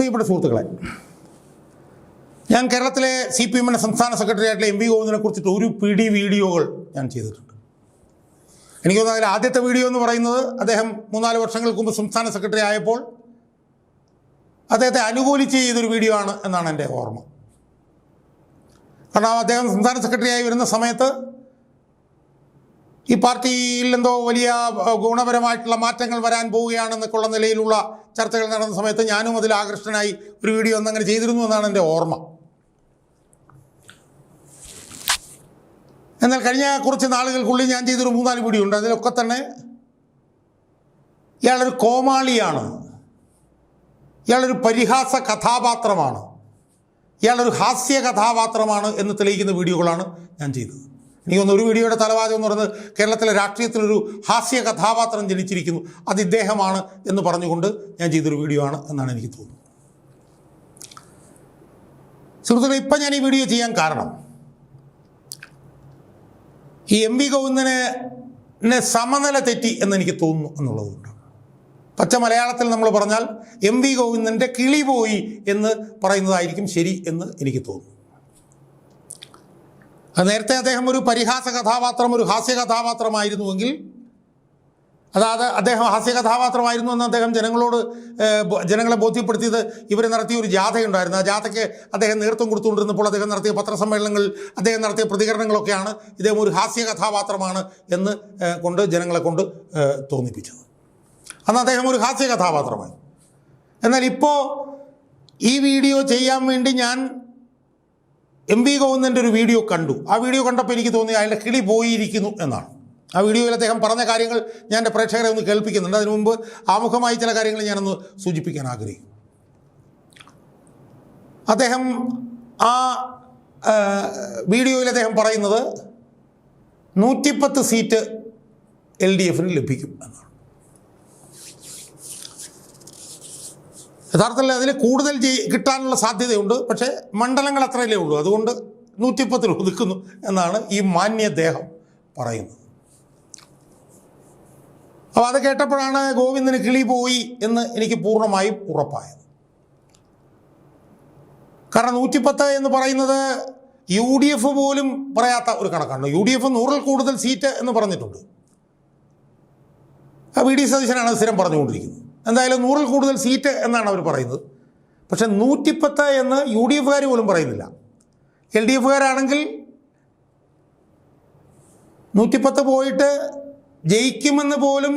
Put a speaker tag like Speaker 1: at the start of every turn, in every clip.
Speaker 1: പ്രിയപ്പെട്ട സുഹൃത്തുക്കളെ, ഞാൻ കേരളത്തിലെ CPM സംസ്ഥാന സെക്രട്ടറി ആയിട്ടുള്ള MV ഗോവിന്ദനെ കുറിച്ചിട്ട് ഒരു പിടി വീഡിയോകൾ ഞാൻ ചെയ്തിട്ടുണ്ട്. എനിക്ക് തോന്നുന്നു അതിൽ ആദ്യത്തെ വീഡിയോ എന്ന് പറയുന്നത് അദ്ദേഹം 3-4 വർഷങ്ങൾക്ക് മുമ്പ് സംസ്ഥാന സെക്രട്ടറി ആയപ്പോൾ അദ്ദേഹത്തെ അനുകൂലിച്ച് ചെയ്തൊരു വീഡിയോ ആണ് എന്നാണ് എൻ്റെ ഓർമ്മ. കാരണം അദ്ദേഹം സംസ്ഥാന സെക്രട്ടറിയായി വരുന്ന സമയത്ത് ഈ പാർട്ടിയിൽ എന്തോ വലിയ ഗുണപരമായിട്ടുള്ള മാറ്റങ്ങൾ വരാൻ പോവുകയാണെന്നൊക്കെയുള്ള നിലയിലുള്ള ചർച്ചകൾ നടന്ന സമയത്ത് ഞാനും അതിൽ ആകൃഷ്ടനായി ഒരു വീഡിയോ ഒന്നങ്ങനെ ചെയ്തിരുന്നു എന്നാണ് എൻ്റെ ഓർമ്മ. എന്നാൽ കഴിഞ്ഞ കുറച്ച് നാളുകൾക്കുള്ളിൽ ഞാൻ ചെയ്തൊരു 3-4 വീഡിയോ ഉണ്ട്. അതിലൊക്കെ തന്നെ ഇയാളൊരു കോമാളിയാണ്, ഇയാളൊരു പരിഹാസ കഥാപാത്രമാണ്, ഇയാളൊരു ഹാസ്യ കഥാപാത്രമാണ് എന്ന് തെളിയിക്കുന്ന വീഡിയോകളാണ് ഞാൻ ചെയ്തത്. എനിക്ക് തോന്നുന്നു ഒരു വീഡിയോയുടെ തലവാചകം എന്ന് പറയുന്നത് കേരളത്തിലെ രാഷ്ട്രീയത്തിലൊരു ഹാസ്യ കഥാപാത്രം ജനിച്ചിരിക്കുന്നു, അത് ഇദ്ദേഹമാണ് എന്ന് പറഞ്ഞുകൊണ്ട് ഞാൻ ചെയ്തൊരു വീഡിയോ ആണ് എന്നാണ് എനിക്ക് തോന്നുന്നത്. സുഹൃത്തുക്കളെ, ഇപ്പം ഞാൻ ഈ വീഡിയോ ചെയ്യാൻ കാരണം ഈ MV ഗോവിന്ദനെ സമനില തെറ്റി എന്നെനിക്ക് തോന്നുന്നു എന്നുള്ളതുകൊണ്ടാണ്. പച്ച മലയാളത്തിൽ നമ്മൾ പറഞ്ഞാൽ MV ഗോവിന്ദൻ്റെ കിളി പോയി എന്ന് പറയുന്നതായിരിക്കും ശരി എന്ന് എനിക്ക് തോന്നുന്നു. നേരത്തെ അദ്ദേഹം ഒരു പരിഹാസ കഥാപാത്രം, ഒരു ഹാസ്യ കഥാപാത്രമായിരുന്നുവെങ്കിൽ, അതായത് അദ്ദേഹം ഹാസ്യ കഥാപാത്രമായിരുന്നു എന്ന് അദ്ദേഹം ജനങ്ങളെ ബോധ്യപ്പെടുത്തിയത് ഇവർ നടത്തിയ ഒരു ജാഥയുണ്ടായിരുന്നു. ആ ജാഥയ്ക്ക് അദ്ദേഹം നേതൃത്വം കൊടുത്തുകൊണ്ടിരുന്നപ്പോൾ അദ്ദേഹം നടത്തിയ പത്രസമ്മേളനങ്ങളിൽ അദ്ദേഹം നടത്തിയ പ്രതികരണങ്ങളൊക്കെയാണ് ഇദ്ദേഹം ഒരു ഹാസ്യ കഥാപാത്രമാണ് എന്ന് കൊണ്ട് ജനങ്ങളെ കൊണ്ട് തോന്നിപ്പിച്ചത്. അന്ന് അദ്ദേഹം ഒരു ഹാസ്യ കഥാപാത്രമായി. എന്നാൽ ഇപ്പോൾ ഈ വീഡിയോ ചെയ്യാൻ വേണ്ടി ഞാൻ MV ഗോവിന്ദൻ്റെ ഒരു വീഡിയോ കണ്ടു. ആ വീഡിയോ കണ്ടപ്പോൾ എനിക്ക് തോന്നി അയാളുടെ കിളി പോയിരിക്കുന്നു എന്നാണ്. ആ വീഡിയോയിൽ അദ്ദേഹം പറഞ്ഞ കാര്യങ്ങൾ ഞാൻ എൻ്റെ പ്രേക്ഷകരെ ഒന്ന് കേൾപ്പിക്കുന്നുണ്ട്. അതിനു മുമ്പ് ആമുഖമായി ചില കാര്യങ്ങൾ ഞാനൊന്ന് സൂചിപ്പിക്കാൻ ആഗ്രഹിക്കും. അദ്ദേഹം ആ വീഡിയോയിൽ അദ്ദേഹം പറയുന്നത് 110 സീറ്റ് LDFന് ലഭിക്കും എന്നാണ്. യഥാർത്ഥത്തിൽ അതിൽ കൂടുതൽ കിട്ടാനുള്ള സാധ്യതയുണ്ട്, പക്ഷേ മണ്ഡലങ്ങൾ അത്രയല്ലേ ഉള്ളൂ, അതുകൊണ്ട് 110 ഒതുക്കുന്നു എന്നാണ് ഈ മാന്യദേഹം പറയുന്നത്. അപ്പോൾ അത് കേട്ടപ്പോഴാണ് ഗോവിന്ദന് കിളി പോയി എന്ന് എനിക്ക് പൂർണ്ണമായും ഉറപ്പായത്. കാരണം 110 എന്ന് പറയുന്നത് UDF പോലും പറയാത്ത ഒരു കണക്കാണ്. UDF 100-ൽ കൂടുതൽ സീറ്റ് എന്ന് പറഞ്ഞിട്ടുണ്ട്. VD സതീശനാണ് സ്ഥിരം പറഞ്ഞുകൊണ്ടിരിക്കുന്നത്. എന്തായാലും 100-ൽ കൂടുതൽ സീറ്റ് എന്നാണ് അവർ പറയുന്നത്. പക്ഷെ 110 എന്ന് UDFകാർ പോലും പറയുന്നില്ല. LDFകാരാണെങ്കിൽ 110 പോയിട്ട് ജയിക്കുമെന്ന് പോലും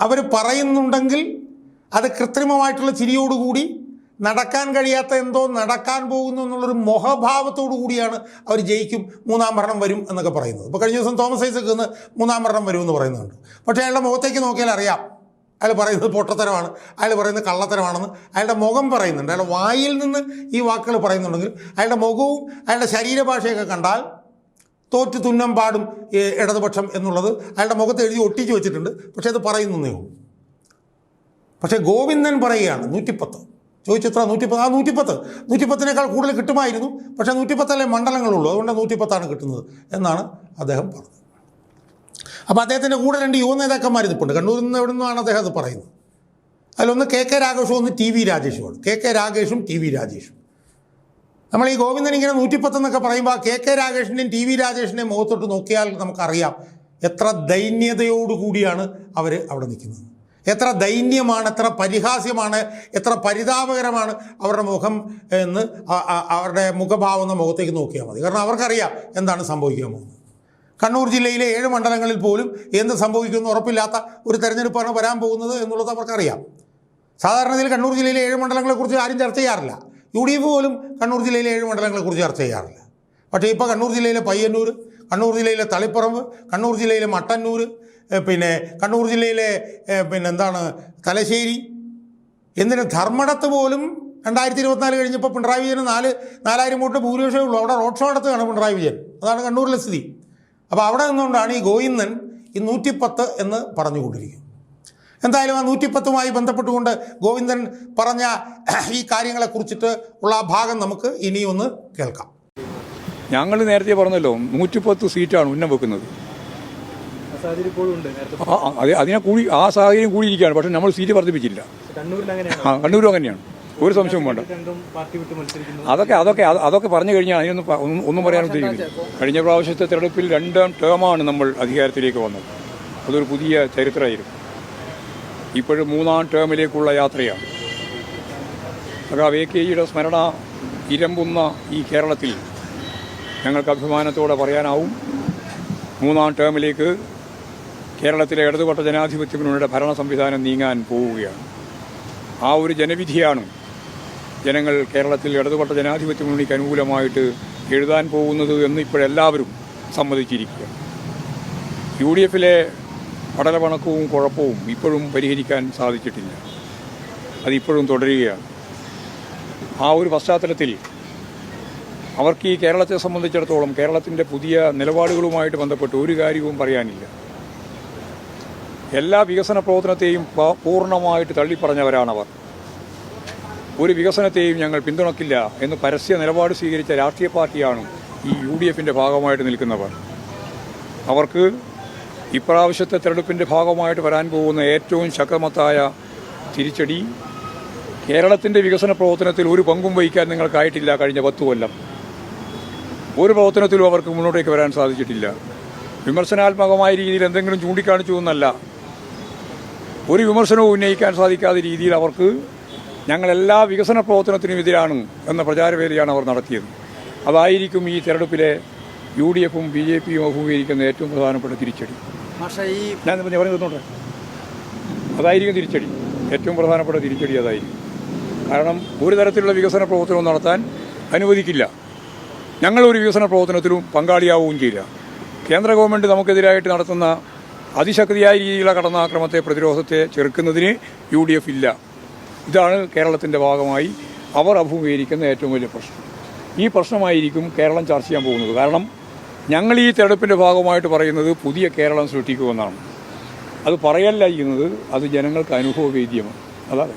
Speaker 1: അവർ പറയുന്നുണ്ടെങ്കിൽ അത് കൃത്രിമമായിട്ടുള്ള ചിരിയോടുകൂടി നടക്കാൻ കഴിയാത്ത എന്തോ നടക്കാൻ പോകുന്നു എന്നുള്ളൊരു മോഹഭാവത്തോടു കൂടിയാണ് അവർ ജയിക്കും, 3-ാം ഭരണം വരും എന്നൊക്കെ പറയുന്നത്. ഇപ്പോൾ കഴിഞ്ഞ ദിവസം തോമസ് ഐസക് നിന്ന് 3-ാം ഭരണം വരുമെന്ന് പറയുന്നുണ്ട്. പക്ഷേ അയാളുടെ മുഖത്തേക്ക് നോക്കിയാൽ അറിയാം അയാൾ പറയുന്നത് പൊട്ടത്തരമാണ്, അയാൾ പറയുന്നത് കള്ളത്തരമാണെന്ന് അയാളുടെ മുഖം പറയുന്നുണ്ട്. അയാളുടെ വായിൽ നിന്ന് ഈ വാക്കുകൾ പറയുന്നുണ്ടെങ്കിൽ അയാളുടെ മുഖവും അയാളുടെ ശരീരഭാഷയൊക്കെ കണ്ടാൽ തോറ്റ് തുന്നം പാടും ഇടതുപക്ഷം എന്നുള്ളത് അയാളുടെ മുഖത്ത് എഴുതി ഒട്ടിച്ച് വെച്ചിട്ടുണ്ട്. പക്ഷേ അത് പറയുന്നേ ഉള്ളൂ. പക്ഷേ ഗോവിന്ദൻ പറയുകയാണ് 110. ചോദിച്ചെത്ര? 110. ആ 110-110-നേക്കാൾ കൂടുതൽ കിട്ടുമായിരുന്നു, പക്ഷേ 110-അല്ലേ മണ്ഡലങ്ങളുള്ളൂ, അതുകൊണ്ട് 110-ആണ് കിട്ടുന്നത് എന്നാണ് അദ്ദേഹം പറഞ്ഞത്. അപ്പോൾ അദ്ദേഹത്തിൻ്റെ കൂടെ 2 യുവ നേതാക്കന്മാർ നിൽപ്പുണ്ട്. കണ്ണൂരിൽ നിന്ന് എവിടെ നിന്നാണ് അദ്ദേഹം അത് പറയുന്നത്. അതിലൊന്ന് KK രാഗേഷും, ഒന്ന് TV രാജേഷുമാണ്. KK രാഗേഷും TV രാജേഷും. നമ്മൾ ഈ ഗോവിന്ദൻ ഇങ്ങനെ 110 എന്നൊക്കെ പറയുമ്പോൾ ആ KK രാഗേഷിൻ്റെയും TV രാജേഷിൻ്റെയും മുഖത്തോട്ട് നോക്കിയാൽ നമുക്കറിയാം എത്ര ദൈന്യതയോടുകൂടിയാണ് അവർ അവിടെ നിൽക്കുന്നത്. എത്ര ദൈന്യമാണ്, എത്ര പരിഹാസ്യമാണ്, എത്ര പരിതാപകരമാണ് അവരുടെ മുഖം എന്ന് അവരുടെ മുഖഭാവം എന്ന മുഖത്തേക്ക് നോക്കിയാൽ മതി. കാരണം അവർക്കറിയാം എന്താണ് സംഭവിക്കാൻ പോകുന്നത്. കണ്ണൂർ ജില്ലയിലെ 7 മണ്ഡലങ്ങളിൽ പോലും എന്ത് സംഭവിക്കുമെന്ന് ഉറപ്പില്ലാത്ത ഒരു തെരഞ്ഞെടുപ്പാണ് വരാൻ പോകുന്നത് എന്നുള്ളത് അവർക്കറിയാം. സാധാരണയിൽ കണ്ണൂർ ജില്ലയിലെ 7 മണ്ഡലങ്ങളെക്കുറിച്ച് ആരും ചർച്ച ചെയ്യാറില്ല. UDF പോലും കണ്ണൂർ ജില്ലയിലെ 7 മണ്ഡലങ്ങളെക്കുറിച്ച് ചർച്ച ചെയ്യാറില്ല. പക്ഷേ ഇപ്പോൾ കണ്ണൂർ ജില്ലയിലെ പയ്യന്നൂർ, കണ്ണൂർ ജില്ലയിലെ തളിപ്പറമ്പ്, കണ്ണൂർ ജില്ലയിലെ മട്ടന്നൂർ, പിന്നെ കണ്ണൂർ ജില്ലയിലെ തലശ്ശേരി, എന്തിന് ധർമ്മടത്ത് പോലും 2024 കഴിഞ്ഞപ്പോൾ പിണറായി വിജയന് 4,000 വോട്ട് ഭൂരിപക്ഷമേ ഉള്ളൂ. അവിടെ റോഡ് ഷോ നടത്തുകയാണ് പിണറായി വിജയൻ. അതാണ് കണ്ണൂരിലെ സ്ഥിതി. അപ്പോൾ അവിടെ നിന്നുകൊണ്ടാണ് ഈ ഗോവിന്ദൻ ഈ 110 എന്ന് പറഞ്ഞുകൊണ്ടിരിക്കുന്നത്. എന്തായാലും ആ 110-മായി ബന്ധപ്പെട്ടുകൊണ്ട് ഗോവിന്ദൻ പറഞ്ഞ ഈ കാര്യങ്ങളെക്കുറിച്ചിട്ട് ഉള്ള ആ ഭാഗം നമുക്ക് ഇനിയൊന്ന് കേൾക്കാം.
Speaker 2: ഞങ്ങൾ നേരത്തെ പറഞ്ഞല്ലോ 110 സീറ്റാണ് ഉന്നം വെക്കുന്നത്. അതിനെ കൂടി ആ സാഹചര്യം കൂടിയിരിക്കുകയാണ്. പക്ഷെ നമ്മൾ സീറ്റ് വർദ്ധിപ്പിച്ചില്ല. കണ്ണൂരും അങ്ങനെയാണ്. ഒരു സംശയവും വേണ്ട. അതൊക്കെ പറഞ്ഞു കഴിഞ്ഞാൽ ഒന്നും പറയാൻ ഉദ്ദേശിക്കുന്നു. കഴിഞ്ഞ പ്രാവശ്യത്തെ തെരഞ്ഞെടുപ്പിൽ 2ാം ടേമാണ് നമ്മൾ അധികാരത്തിലേക്ക് വന്നത്. അതൊരു പുതിയ ചരിത്രമായിരുന്നു. ഇപ്പോഴും 3ാം ടേമിലേക്കുള്ള യാത്രയാണ്. AKജിയുടെ സ്മരണ ഇരമ്പുന്ന ഈ കേരളത്തിൽ ഞങ്ങൾക്ക് അഭിമാനത്തോടെ പറയാനാവും, 3ാം ടേമിലേക്ക് കേരളത്തിലെ ഇടതുപക്ഷ ജനാധിപത്യ മുന്നണിയുടെ ഭരണ സംവിധാനം നീങ്ങാൻ പോവുകയാണ്. ആ ഒരു ജനവിധിയാണ് ജനങ്ങൾ കേരളത്തിൽ ഇടതുപക്ഷ ജനാധിപത്യ മുന്നണിക്ക് അനുകൂലമായിട്ട് എഴുതാൻ പോകുന്നത് എന്ന് ഇപ്പോഴെല്ലാവരും സമ്മതിച്ചിരിക്കുക. UDFിലെ പടലപണക്കവും കുഴപ്പവും ഇപ്പോഴും പരിഹരിക്കാൻ സാധിച്ചിട്ടില്ല. അതിപ്പോഴും തുടരുകയാണ്. ആ ഒരു പശ്ചാത്തലത്തിൽ അവർക്ക് ഈ കേരളത്തെ സംബന്ധിച്ചിടത്തോളം കേരളത്തിൻ്റെ പുതിയ നിലപാടുകളുമായിട്ട് ബന്ധപ്പെട്ട് ഒരു കാര്യവും പറയാനില്ല. എല്ലാ വികസന പ്രവർത്തനത്തെയും പൂർണ്ണമായിട്ട് തള്ളിപ്പറഞ്ഞവരാണവർ. ഒരു വികസനത്തെയും ഞങ്ങൾ പിന്തുണയ്ക്കില്ല എന്ന് പരസ്യ നിലപാട് സ്വീകരിച്ച രാഷ്ട്രീയ പാർട്ടിയാണ് ഈ UDFിൻ്റെ ഭാഗമായിട്ട് നിൽക്കുന്നവർ. അവർക്ക് ഇപ്രാവശ്യത്തെ തെരഞ്ഞെടുപ്പിൻ്റെ ഭാഗമായിട്ട് വരാൻ പോകുന്ന ഏറ്റവും ശക്തമത്തായ തിരിച്ചടി, കേരളത്തിൻ്റെ വികസന പ്രവർത്തനത്തിൽ ഒരു പങ്കും വഹിക്കാൻ നിങ്ങൾക്കായിട്ടില്ല. കഴിഞ്ഞ 10 കൊല്ലം ഒരു പ്രവർത്തനത്തിലും അവർക്ക് മുന്നോട്ടേക്ക് വരാൻ സാധിച്ചിട്ടില്ല. വിമർശനാത്മകമായ രീതിയിൽ എന്തെങ്കിലും ചൂണ്ടിക്കാണിച്ചു എന്നല്ല, ഒരു വിമർശനവും ഉന്നയിക്കാൻ സാധിക്കാത്ത രീതിയിൽ അവർക്ക് ഞങ്ങളെല്ലാ വികസന പ്രവർത്തനത്തിനും എതിരാണ് എന്ന പ്രചാരവേദിയാണ് അവർ നടത്തിയത്. അതായിരിക്കും ഈ തെരഞ്ഞെടുപ്പിലെ UDFും BJPയും അഭിമുഖീകരിക്കുന്ന ഏറ്റവും പ്രധാനപ്പെട്ട തിരിച്ചടി. ഞാൻ പറഞ്ഞു തന്നോട്ടെ, അതായിരിക്കും തിരിച്ചടി. ഏറ്റവും പ്രധാനപ്പെട്ട തിരിച്ചടി അതായിരിക്കും. കാരണം ഒരു തരത്തിലുള്ള വികസന പ്രവർത്തനവും നടത്താൻ അനുവദിക്കില്ല. ഞങ്ങളൊരു വികസന പ്രവർത്തനത്തിലും പങ്കാളിയാവുകയും ചെയ്യില്ല. കേന്ദ്ര ഗവൺമെൻറ് നമുക്കെതിരായിട്ട് നടത്തുന്ന അതിശക്തിയായ രീതിയിലുള്ള കടന്നാക്രമത്തെ, പ്രതിരോധത്തെ ചെറുക്കുന്നതിന് UDF ഇല്ല. ഇതാണ് കേരളത്തിൻ്റെ ഭാഗമായി അവർ അഭിമുഖീകരിക്കുന്ന ഏറ്റവും വലിയ പ്രശ്നം. ഈ പ്രശ്നമായിരിക്കും കേരളം ചർച്ച ചെയ്യാൻ പോകുന്നത്. കാരണം ഞങ്ങൾ ഈ തെരഞ്ഞെടുപ്പിൻ്റെ ഭാഗമായിട്ട് പറയുന്നത് പുതിയ കേരളം സൃഷ്ടിക്കുമെന്നാണ്. അത് പറയല്ല ചെയ്യുന്നത്, അത് ജനങ്ങൾക്ക് അനുഭവവേദ്യമാണ്. അതാണ്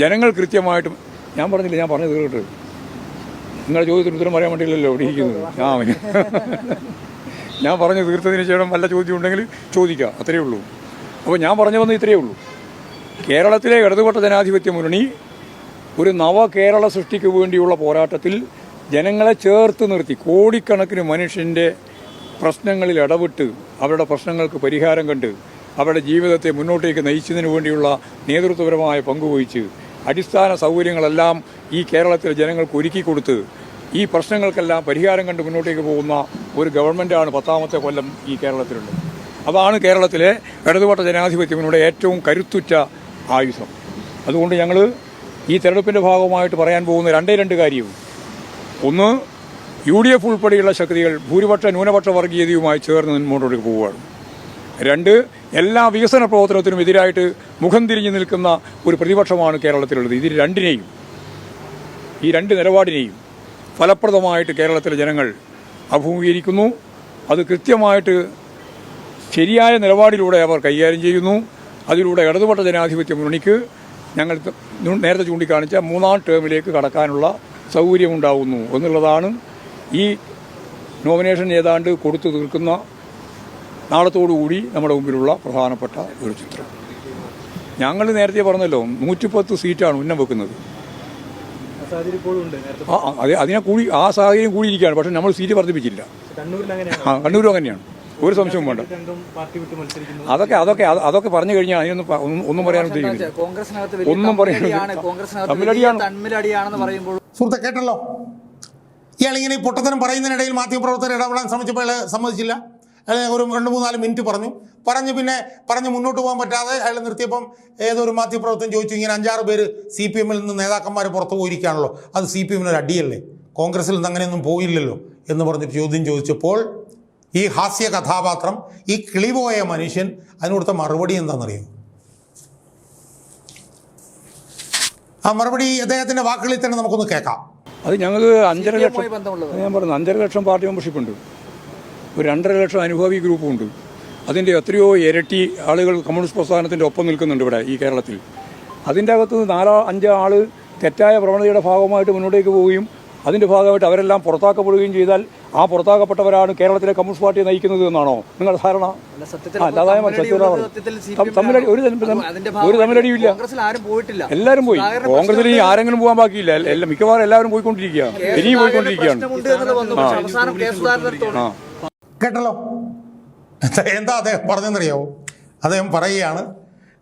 Speaker 2: ജനങ്ങൾ കൃത്യമായിട്ടും, ഞാൻ പറഞ്ഞത് കേട്ട് നിങ്ങളുടെ ചോദ്യത്തിന് ഉത്തരം പറയാൻ വേണ്ടിയില്ലല്ലോ ഇവിടെ ഇരിക്കുന്നത്. ഞാൻ പറഞ്ഞു തീർത്തതിന് ശേഷം വല്ല ചോദ്യം ഉണ്ടെങ്കിൽ ചോദിക്കുക, അത്രയേ ഉള്ളൂ. അപ്പോൾ ഞാൻ പറഞ്ഞു വന്നത് ഇത്രയേ ഉള്ളൂ. കേരളത്തിലെ ഇടതുപക്ഷ ജനാധിപത്യ മുന്നണി ഒരു നവകേരള സൃഷ്ടിക്ക് വേണ്ടിയുള്ള പോരാട്ടത്തിൽ ജനങ്ങളെ ചേർത്ത് നിർത്തി കോടിക്കണക്കിന് മനുഷ്യൻ്റെ പ്രശ്നങ്ങളിൽ ഇടപെട്ട് അവരുടെ പ്രശ്നങ്ങൾക്ക് പരിഹാരം കണ്ട് അവരുടെ ജീവിതത്തെ മുന്നോട്ടേക്ക് നയിച്ചതിന് വേണ്ടിയുള്ള നേതൃത്വപരമായ പങ്കുവഹിച്ച് അടിസ്ഥാന സൗകര്യങ്ങളെല്ലാം ഈ കേരളത്തിലെ ജനങ്ങൾക്ക് ഒരുക്കി കൊടുത്ത് ഈ പ്രശ്നങ്ങൾക്കെല്ലാം പരിഹാരം കണ്ട് മുന്നോട്ടേക്ക് പോകുന്ന ഒരു ഗവൺമെൻറ്റാണ് 10ാമത്തെ കൊല്ലം ഈ കേരളത്തിലുള്ളത്. അതാണ് കേരളത്തിലെ ഇടതുപക്ഷ ജനാധിപത്യത്തിലൂടെ ഏറ്റവും കരുത്തുറ്റ ആയുധം. അതുകൊണ്ട് ഞങ്ങൾ ഈ തെരഞ്ഞെടുപ്പിൻ്റെ ഭാഗമായിട്ട് പറയാൻ പോകുന്ന 2 കാര്യവും, ഒന്ന്, UDF ഉൾപ്പെടെയുള്ള ശക്തികൾ ഭൂരിപക്ഷ ന്യൂനപക്ഷ വർഗീയതയുമായി ചേർന്ന് മുന്നോട്ടേക്ക് പോവുകയാണ്. 2, എല്ലാ വികസന പ്രവർത്തനത്തിനും എതിരായിട്ട് മുഖം തിരിഞ്ഞു നിൽക്കുന്ന ഒരു പ്രതിപക്ഷമാണ് കേരളത്തിലുള്ളത്. ഇത് രണ്ടിനെയും, ഈ 2 നിലപാടിനെയും ഫലപ്രദമായിട്ട് കേരളത്തിലെ ജനങ്ങൾ അഭിമുഖീകരിക്കുന്നു. അത് കൃത്യമായിട്ട് ശരിയായ നിലപാടിലൂടെ അവർ കൈകാര്യം ചെയ്യുന്നു. അതിലൂടെ ഇടതുപക്ഷ ജനാധിപത്യ മുന്നണിക്ക് ഞങ്ങൾ നേരത്തെ ചൂണ്ടിക്കാണിച്ച 3ാം ടേമിലേക്ക് കടക്കാനുള്ള സൗകര്യമുണ്ടാകുന്നു എന്നുള്ളതാണ് ഈ നോമിനേഷൻ ഏതാണ്ട് കൊടുത്തു തീർക്കുന്ന നാളത്തോടുകൂടി നമ്മുടെ മുമ്പിലുള്ള പ്രധാനപ്പെട്ട ഒരു ചിത്രം. ഞങ്ങൾ നേരത്തെ പറഞ്ഞല്ലോ 110 സീറ്റാണ് ഉന്നം വെക്കുന്നത്. അതിനെ കൂടി ആ സാഹചര്യം കൂടിയിരിക്കുകയാണ്. പക്ഷെ നമ്മൾ സീറ്റ് വർദ്ധിപ്പിച്ചില്ല. കണ്ണൂരും അങ്ങനെയാണ്, ഒരു സംശയവും വേണ്ട. അതൊക്കെ പറഞ്ഞു കഴിഞ്ഞാൽ അതിനൊന്നും ഒന്നും പറയാൻ ഉദ്ദേശിക്കുന്നില്ല. ഒന്നും പറയാൻ
Speaker 1: സുഹൃത്തെ കേട്ടല്ലോ, ഇയാളിങ്ങനെ ഈ പൊട്ടത്തരം പറയുന്നതിനിടയിൽ മാധ്യമപ്രവർത്തകർ ഇടപെടാൻ ശ്രമിച്ചപ്പോൾ അയാൾ സമ്മതിച്ചില്ല. അയാൾ ഒരു 2-3-4 മിനിറ്റ് പറഞ്ഞ് മുന്നോട്ട് പോകാൻ പറ്റാതെ അയാൾ നിർത്തിയപ്പം ഏതൊരു മാധ്യമപ്രവർത്തകൻ ചോദിച്ചു, ഇങ്ങനെ 5-6 പേര് CPMൽ നിന്ന് നേതാക്കന്മാർ പുറത്തു പോയിരിക്കുകയാണല്ലോ, അത് CPMനൊരു അടിയല്ലേ, കോൺഗ്രസിൽ നിന്ന് അങ്ങനെയൊന്നും പോയില്ലല്ലോ എന്ന് പറഞ്ഞിട്ട് ചോദ്യം ചോദിച്ചപ്പോൾ ഈ ഹാസ്യ കഥാപാത്രം, ഈ കിളിപോയ മനുഷ്യൻ അതിനോടുത്ത മറുപടി എന്താണെന്നറിയോ? ആ മറുപടി അദ്ദേഹത്തിൻ്റെ വാക്കുകളിൽ തന്നെ നമുക്കൊന്ന് കേൾക്കാം.
Speaker 2: അത് ഞങ്ങൾ 5.5 ലക്ഷം, ഞാൻ പറഞ്ഞു 5.5 ലക്ഷം പാർട്ടി മെമ്പർഷിപ്പ് ഉണ്ട്, ഒരു 2.5 ലക്ഷം അനുഭാവി ഗ്രൂപ്പുണ്ട്. അതിൻ്റെ എത്രയോ ഇരട്ടി ആളുകൾ കമ്മ്യൂണിസ്റ്റ് പ്രസ്ഥാനത്തിൻ്റെ ഒപ്പം നിൽക്കുന്നുണ്ട് ഇവിടെ ഈ കേരളത്തിൽ. അതിൻ്റെ അകത്ത് 4-5 ആൾ തെറ്റായ പ്രവണതയുടെ ഭാഗമായിട്ട് മുന്നോട്ടേക്ക് പോവുകയും അതിൻ്റെ ഭാഗമായിട്ട് അവരെല്ലാം പുറത്താക്കപ്പെടുകയും ചെയ്താൽ ആ പുറത്താക്കപ്പെട്ടവരാണ് കേരളത്തിലെ കമ്മ്യൂണിസ്റ്റ് പാർട്ടിയെ നയിക്കുന്നത് എന്നാണോ നിങ്ങളുടെ ധാരണ? അല്ലാതെ തമ്മിലടി ഒരു തമ്മിലടിയില്ല, എല്ലാവരും പോയി. കോൺഗ്രസിൽ ഇനി ആരെങ്കിലും പോകാൻ ബാക്കിയില്ല, മിക്കവാറും എല്ലാവരും പോയിക്കൊണ്ടിരിക്കുക, ഇനിയും പോയിക്കൊണ്ടിരിക്കുകയാണ്.
Speaker 1: കേട്ടല്ലോ എന്താ അദ്ദേഹം പറഞ്ഞെന്നറിയാവോ? അദ്ദേഹം പറയുകയാണ്,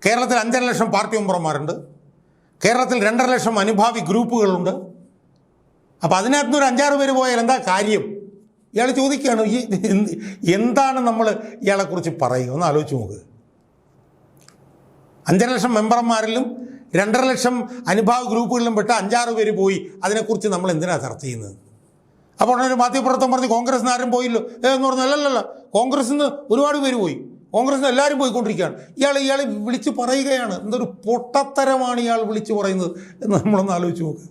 Speaker 1: കേരളത്തിൽ 5.5 ലക്ഷം പാർട്ടി മെമ്പർമാരുണ്ട്, കേരളത്തിൽ 2.5 ലക്ഷം അനുഭാവി ഗ്രൂപ്പുകളുണ്ട്. അപ്പം അതിനകത്തുനിന്ന് ഒരു 5-6 പേര് പോയാൽ എന്താ കാര്യം? ഇയാൾ ചോദിക്കുകയാണ്, എന്താണ് നമ്മൾ ഇയാളെക്കുറിച്ച് പറയുക? ഒന്ന് ആലോചിച്ച് നോക്ക്. 5.5 ലക്ഷം മെമ്പർമാരിലും 2.5 ലക്ഷം അനുഭാവ ഗ്രൂപ്പുകളിലും പെട്ട് 5-6 പേര് പോയി, അതിനെക്കുറിച്ച് നമ്മൾ എന്തിനാണ് ചർച്ച ചെയ്യുന്നത്? അപ്പോൾ ഉടനെ ഒരു മാധ്യമപ്രവർത്തകൻ പറഞ്ഞ് കോൺഗ്രസിന് ആരും പോയില്ലോ എന്ന് പറഞ്ഞു. അല്ലല്ല, കോൺഗ്രസിൽ നിന്ന് ഒരുപാട് പേര് പോയി, കോൺഗ്രസിന് എല്ലാവരും പോയിക്കൊണ്ടിരിക്കുകയാണ്. ഇയാൾ വിളിച്ച് പറയുകയാണ്. എന്തൊരു പൊട്ടത്തരമാണ് ഇയാൾ വിളിച്ച് പറയുന്നത് എന്ന് നമ്മളൊന്ന് ആലോചിച്ച് നോക്ക്.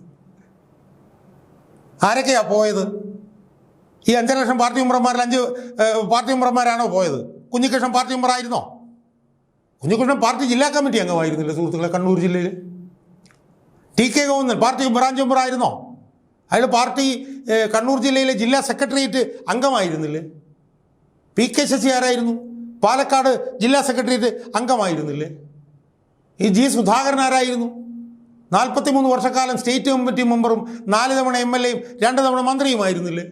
Speaker 1: ആരൊക്കെയാണ് പോയത്? ഈ 5 ലക്ഷം പാർട്ടി മെമ്പർമാരിൽ 5 പാർട്ടി മെമ്പർമാരാണോ പോയത്? കുഞ്ഞികൃഷ്ണൻ പാർട്ടി മെമ്പറായിരുന്നോ? കുഞ്ഞികൃഷ്ണൻ പാർട്ടി ജില്ലാ കമ്മിറ്റി അംഗമായിരുന്നില്ല സുഹൃത്തുക്കളെ, കണ്ണൂർ ജില്ലയിൽ. TK ഗോവിന്ദൻ പാർട്ടി ബ്രാഞ്ച് മെമ്പറായിരുന്നോ? അയാൾ പാർട്ടി കണ്ണൂർ ജില്ലയിലെ ജില്ലാ സെക്രട്ടേറിയറ്റ് അംഗമായിരുന്നില്ലേ? PK ശശി ആരായിരുന്നു? പാലക്കാട് ജില്ലാ സെക്രട്ടേറിയറ്റ് അംഗമായിരുന്നില്ലേ? ഈ G സുധാകരൻ ആരായിരുന്നു? 43 വർഷക്കാലം സ്റ്റേറ്റ് കമ്മിറ്റി മെമ്പറും 4 തവണ MLA യും 2 തവണ മന്ത്രിയുമായിരുന്നില്ലേ?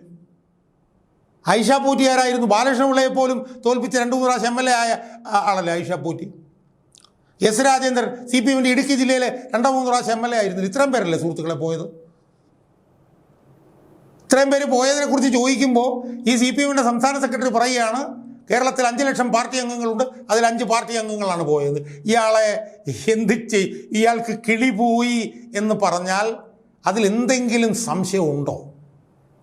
Speaker 1: ഐഷ പോറ്റി ആരായിരുന്നു? ബാലകൃഷ്ണപിള്ളയെ പോലും തോൽപ്പിച്ച് 2-3 പ്രാവശ്യം MLA ആയ ആളല്ലേ ഐഷ പോറ്റി. S രാജേന്ദ്രൻ CPMന്റെ ഇടുക്കി ജില്ലയിലെ 2-3 പ്രാവശ്യം MLA ആയിരുന്നില്ല. ഇത്രയും പേരല്ലേ സുഹൃത്തുക്കളെ പോയത്? ഇത്രയും പേര് പോയതിനെക്കുറിച്ച് ചോദിക്കുമ്പോൾ ഈ CPMന്റെ സംസ്ഥാന സെക്രട്ടറി പറയുകയാണ്, കേരളത്തിൽ 5 ലക്ഷം പാർട്ടി അംഗങ്ങളുണ്ട്, അതിൽ 5 പാർട്ടി അംഗങ്ങളാണ് പോയത്. ഇയാളെ എന്ത് ഇയാൾക്ക് കിളി പോയി എന്ന് പറഞ്ഞാൽ അതിൽ എന്തെങ്കിലും സംശയമുണ്ടോ?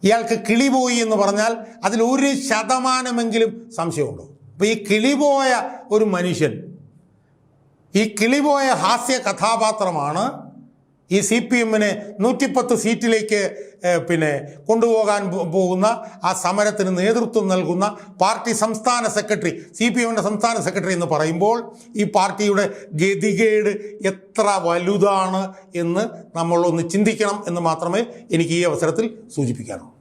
Speaker 1: ഇയാൾക്ക് കിളി പോയി എന്ന് പറഞ്ഞാൽ അതിൽ 1% സംശയമുണ്ടോ? അപ്പോൾ ഈ കിളിപോയ ഒരു മനുഷ്യൻ, ഈ കിളിപോയ ഹാസ്യ കഥാപാത്രമാണ് ഈ CPMനെ 110 സീറ്റിലേക്ക് കൊണ്ടുപോകാൻ പോകുന്ന ആ സമരത്തിന് നേതൃത്വം നൽകുന്ന പാർട്ടി സംസ്ഥാന സെക്രട്ടറി, CPMന്റെ സംസ്ഥാന സെക്രട്ടറി എന്ന് പറയുമ്പോൾ ഈ പാർട്ടിയുടെ ഗതികേട് എത്ര വലുതാണ് എന്ന് നമ്മളൊന്ന് ചിന്തിക്കണം എന്ന് മാത്രമേ എനിക്ക് ഈ അവസരത്തിൽ സൂചിപ്പിക്കാനുള്ളൂ.